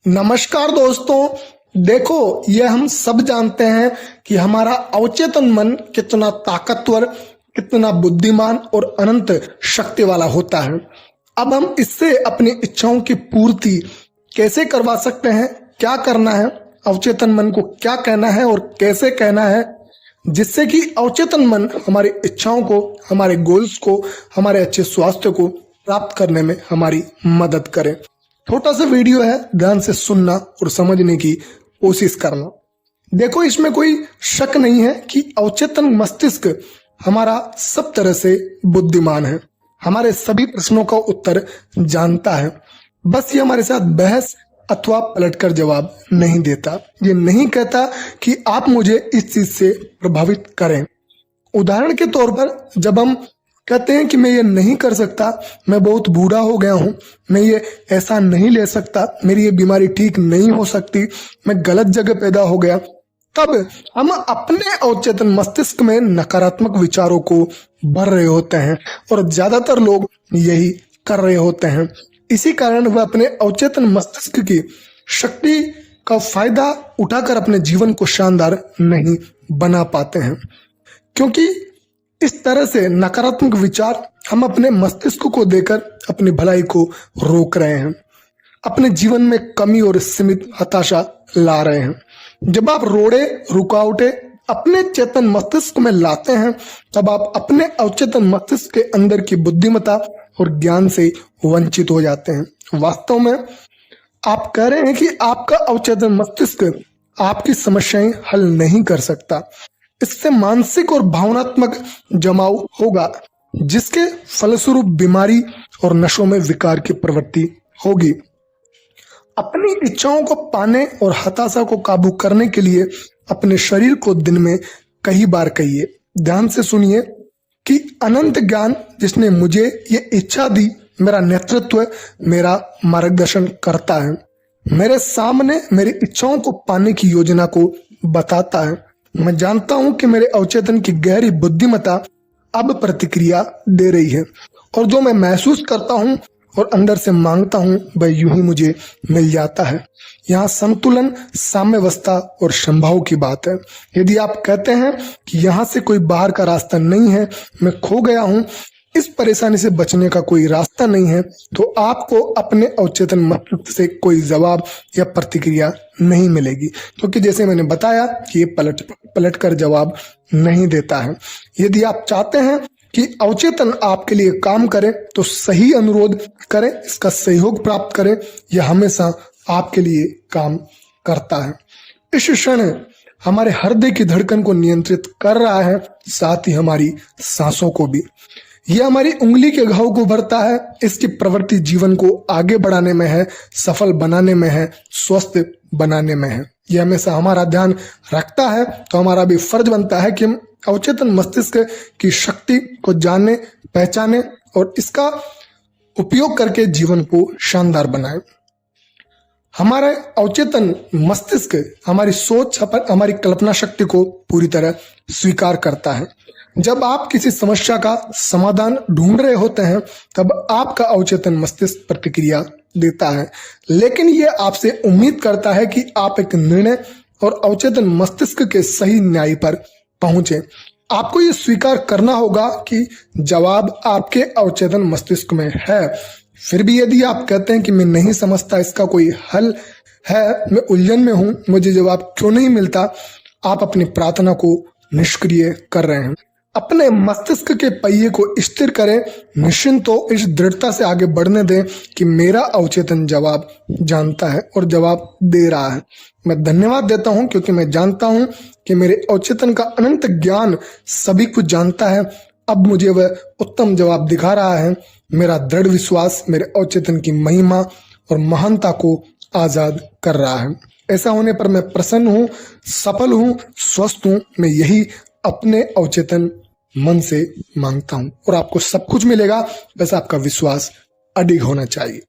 नमस्कार दोस्तों, देखो ये हम सब जानते हैं कि हमारा अवचेतन मन कितना ताकतवर, कितना बुद्धिमान और अनंत शक्ति वाला होता है। अब हम इससे अपनी इच्छाओं की पूर्ति कैसे करवा सकते हैं, क्या करना है, अवचेतन मन को क्या कहना है और कैसे कहना है, जिससे कि अवचेतन मन हमारी इच्छाओं को, हमारे गोल्स को, हमारे अच्छे स्वास्थ्य को प्राप्त करने में हमारी मदद करे। छोटा सा वीडियो है, ध्यान से सुनना और समझने की कोशिश करना। देखो, इसमें कोई शक नहीं है कि अवचेतन मस्तिष्क हमारा सब तरह से बुद्धिमान है, हमारे सभी प्रश्नों का उत्तर जानता है। बस ये हमारे साथ बहस अथवा पलटकर जवाब नहीं देता। ये नहीं कहता कि आप मुझे इस चीज से प्रभावित करें। उदाहरण के तौर पर जब हम कहते हैं कि मैं ये नहीं कर सकता, मैं बहुत बूढ़ा हो गया हूं, मैं ये ऐसा नहीं ले सकता, मेरी ये बीमारी ठीक नहीं हो सकती, मैं गलत जगह पैदा हो गया, तब हम अपने अवचेतन मस्तिष्क में नकारात्मक विचारों को भर रहे होते हैं और ज्यादातर लोग यही कर रहे होते हैं। इसी कारण वह अपने अवचेतन मस्तिष्क की शक्ति का फायदा उठाकर अपने जीवन को शानदार नहीं बना पाते हैं, क्योंकि इस तरह से नकारात्मक विचार हम अपने मस्तिष्क को देकर अपनी भलाई को रोक रहे हैं, अपने जीवन में कमी और सीमित हताशा ला रहे हैं। जब आप रोड़े रुकावटें अपने चेतन मस्तिष्क में लाते हैं, तब आप अपने अवचेतन मस्तिष्क के अंदर की बुद्धिमत्ता और ज्ञान से वंचित हो जाते हैं। वास्तव में आप कह रहे हैं कि आपका अवचेतन मस्तिष्क आपकी समस्याएं हल नहीं कर सकता। इससे मानसिक और भावनात्मक जमाव होगा, जिसके फलस्वरूप बीमारी और नशों में विकार की प्रवृत्ति होगी। अपनी इच्छाओं को पाने और हताशा को काबू करने के लिए अपने शरीर को दिन में कई बार कहिए, ध्यान से सुनिए कि अनंत ज्ञान जिसने मुझे ये इच्छा दी, मेरा नेतृत्व, मेरा मार्गदर्शन करता है, मेरे सामने मेरी इच्छाओं को पाने की योजना को बताता है। मैं जानता हूं कि मेरे अवचेतन की गहरी बुद्धिमत्ता अब प्रतिक्रिया दे रही है, और जो मैं महसूस करता हूं और अंदर से मांगता हूं वह यूं ही मुझे मिल जाता है। यहाँ संतुलन, साम्यावस्था और संभाव की बात है। यदि आप कहते हैं कि यहाँ से कोई बाहर का रास्ता नहीं है, मैं खो गया हूं, इस परेशानी से बचने का कोई रास्ता नहीं है, तो आपको अपने अवचेतन मस्तिष्क से कोई जवाब या प्रतिक्रिया नहीं मिलेगी, क्योंकि जैसे मैंने बताया कि ये पलट कर जवाब नहीं देता है। यदि आप चाहते हैं कि अवचेतन आपके लिए काम करे, तो सही अनुरोध करें, इसका सहयोग प्राप्त करें। यह हमेशा आपके लिए काम करता है। इस क्षण हमारे हृदय की धड़कन को नियंत्रित कर रहा है, साथ ही हमारी सांसों को भी। यह हमारी उंगली के घाव को भरता है। इसकी प्रवृत्ति जीवन को आगे बढ़ाने में है, सफल बनाने में है, स्वस्थ बनाने में है। यह हमेशा हमारा ध्यान रखता है, तो हमारा भी फर्ज बनता है कि हम अवचेतन मस्तिष्क की शक्ति को जाने, पहचाने और इसका उपयोग करके जीवन को शानदार बनाएं। हमारे अवचेतन मस्तिष्क हमारी सोच, हमारी कल्पना शक्ति को पूरी तरह स्वीकार करता है। जब आप किसी समस्या का समाधान ढूंढ रहे होते हैं, तब आपका अवचेतन मस्तिष्क प्रतिक्रिया देता है, लेकिन यह आपसे उम्मीद करता है कि आप एक निर्णय और अवचेतन मस्तिष्क के सही न्याय पर पहुंचे। आपको यह स्वीकार करना होगा कि जवाब आपके अवचेतन मस्तिष्क में है। फिर भी यदि आप कहते हैं कि मैं नहीं समझता, इसका कोई हल है, मैं उलझन में हूं, मुझे जवाब क्यों नहीं मिलता, आप अपनी प्रार्थना को निष्क्रिय कर रहे हैं। अपने मस्तिष्क के पहिए को स्थिर करें, निश्चिंत हो, इस दृढ़ता से आगे बढ़ने दें कि मेरा अवचेतन जवाब जानता है और जवाब दे रहा है। मैं धन्यवाद देता हूं, क्योंकि मैं जानता हूं कि मेरे अवचेतन का अनंत ज्ञान सभी कुछ जानता है। अब मुझे वह उत्तम जवाब दिखा रहा है। मेरा दृढ़ विश्वास मेरे अवचेतन की महिमा और महानता को आजाद कर रहा है। ऐसा होने पर मैं प्रसन्न हूं, सफल हूं, स्वस्थ हूं। मैं यही अपने अवचेतन मन से मांगता हूं, और आपको सब कुछ मिलेगा, बस आपका विश्वास अडिग होना चाहिए।